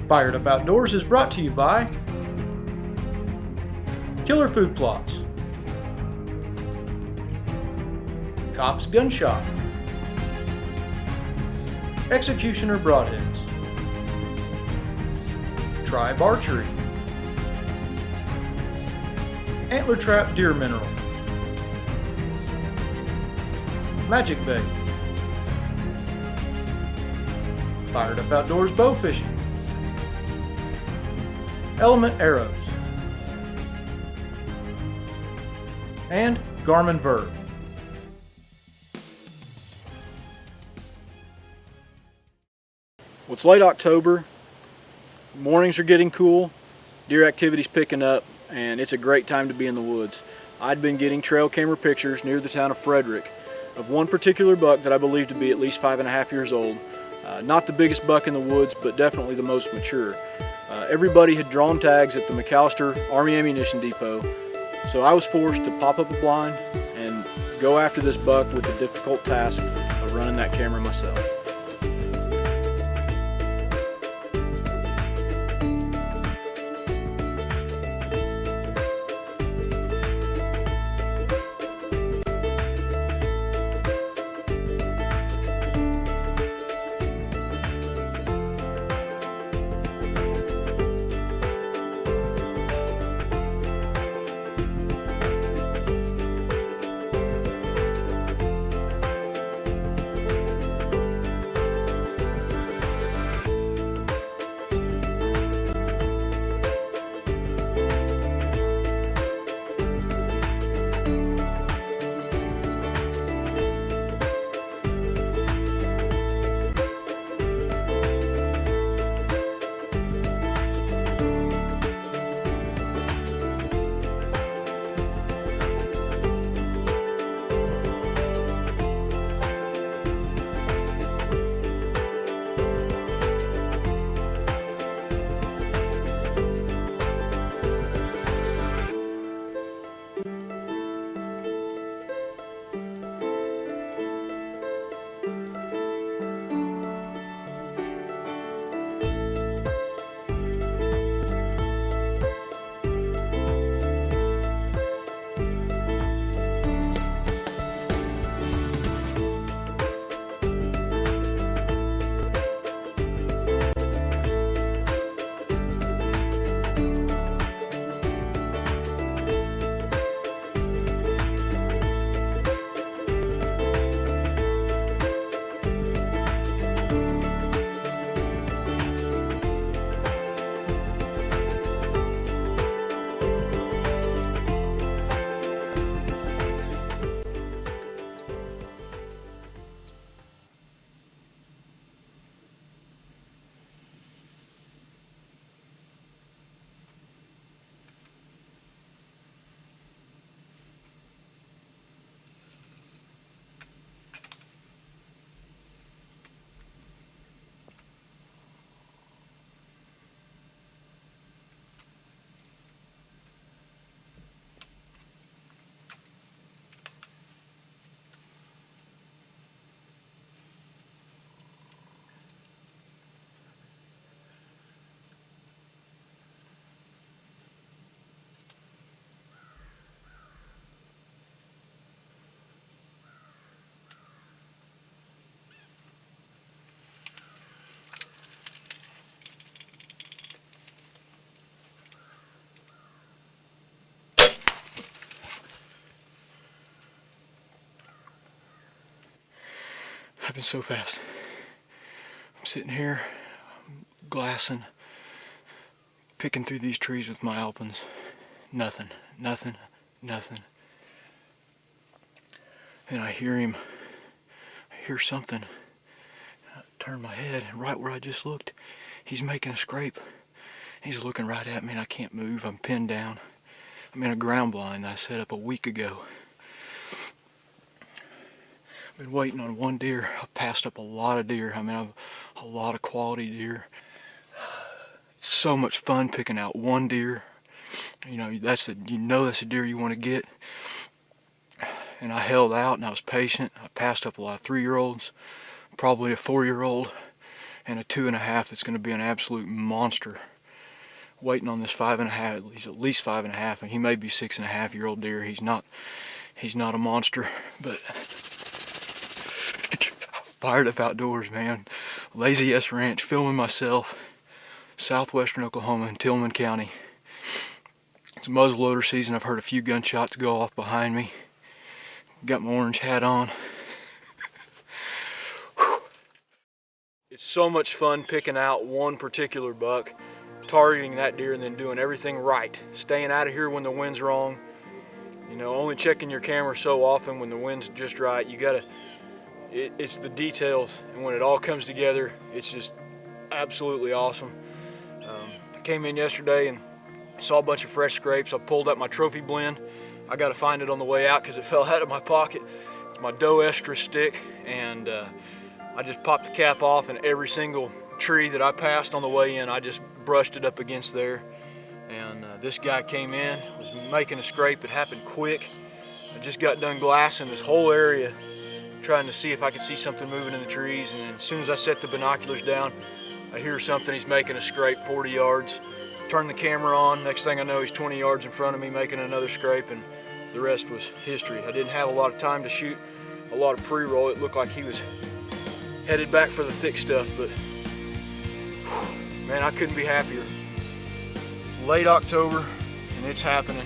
Fired Up Outdoors is brought to you by Killer Food Plots, Cops Gun Shop, Executioner Broadheads, Tribe Archery, Antler Trap Deer Mineral, Magic Bait, Fired Up Outdoors Bow Fishing, Element Arrows, and Garmin Verb. Well, it's late October, mornings are getting cool, deer activity's picking up, and it's a great time to be in the woods. I'd been getting trail camera pictures near the town of Frederick of one particular buck that I believe to be at least 5.5 years old. Not the biggest buck in the woods, but definitely the most mature. Everybody had drawn tags at the McAllister Army Ammunition Depot, so I was forced to pop up a blind and go after this buck with the difficult task of running that camera myself. Happened so fast. I'm sitting here, glassing, picking through these trees with my Alpins. Nothing, nothing, nothing. And I hear him, I hear something. I turn my head, and right where I just looked, he's making a scrape. He's looking right at me, and I can't move. I'm pinned down. I'm in a ground blind that I set up a week ago. Been waiting on one deer. I've passed up a lot of deer. I mean, I've a lot of quality deer. It's so much fun picking out one deer. You know that's a deer you want to get. And I held out and I was patient. I passed up a lot of 3-year-olds, probably a 4-year-old, and a 2.5 that's going to be an absolute monster. Waiting on this 5.5, he's at least 5.5, and he may be 6.5-year-old deer. He's not a monster, but Fired Up Outdoors, man. Lazy S Ranch, filming myself, southwestern Oklahoma in Tillman County. It's muzzleloader season. I've heard a few gunshots go off behind me. Got my orange hat on. It's so much fun picking out one particular buck, targeting that deer, and then doing everything right. Staying out of here when the wind's wrong. You know, only checking your camera so often when the wind's just right. You gotta, it's the details, and when it all comes together, it's just absolutely awesome. I came in yesterday and saw a bunch of fresh scrapes. I pulled up my trophy blend. I gotta find it on the way out because it fell out of my pocket. It's my doe estrus stick, and I just popped the cap off, and every single tree that I passed on the way in, I just brushed it up against there. And this guy came in, was making a scrape. It happened quick. I just got done glassing this whole area, trying to see if I could see something moving in the trees. And then as soon as I set the binoculars down, I hear something. He's making a scrape 40 yards. Turn the camera on. Next thing I know, he's 20 yards in front of me making another scrape, and the rest was history. I didn't have a lot of time to shoot a lot of pre-roll. It looked like he was headed back for the thick stuff, but man, I couldn't be happier. Late October, and it's happening.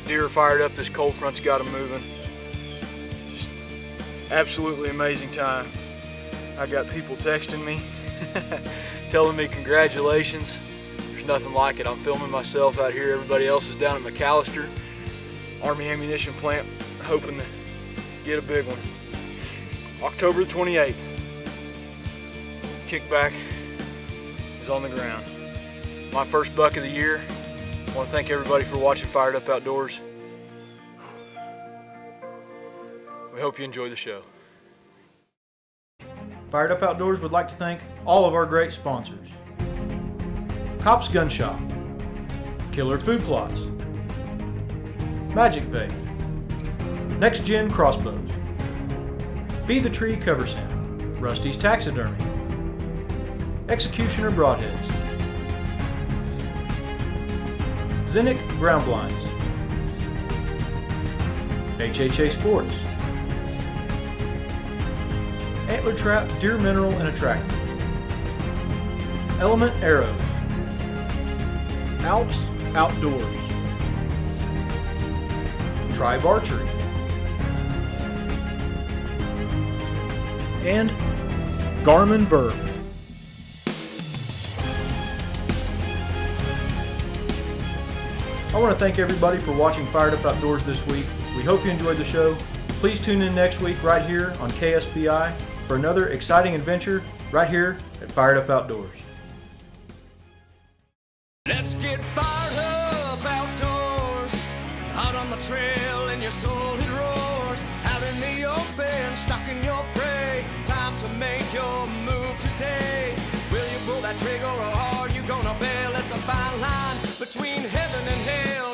Deer are fired up. This cold front's got them moving. Just absolutely amazing time. I got people texting me, telling me congratulations. There's nothing like it. I'm filming myself out here. Everybody else is down at McAllister Army Ammunition Plant, hoping to get a big one. October the 28th. Kickback is on the ground. My first buck of the year. I want to thank everybody for watching Fired Up Outdoors. We hope you enjoy the show. Fired Up Outdoors would like to thank all of our great sponsors: Cops Gun Shop, Killer Food Plots, Magic Bay, Next Gen Crossbows, Be the Tree Cover Center, Rusty's Taxidermy, Executioner Broadheads, Zinnick Ground Blinds, HHA Sports, Antler Trap Deer Mineral and Attractant, Element Arrows, Alps Outdoors, Tribe Archery, and Garmin Verb. I want to thank everybody for watching Fired Up Outdoors this week. We hope you enjoyed the show. Please tune in next week right here on KSBI for another exciting adventure right here at Fired Up Outdoors. Let's get fired up outdoors, out on the trail and your soul it roars, out in the open, stalking your prey, time to make your move today. Will you pull that trigger or are you gonna bail? It's a fine line between heaven and hell.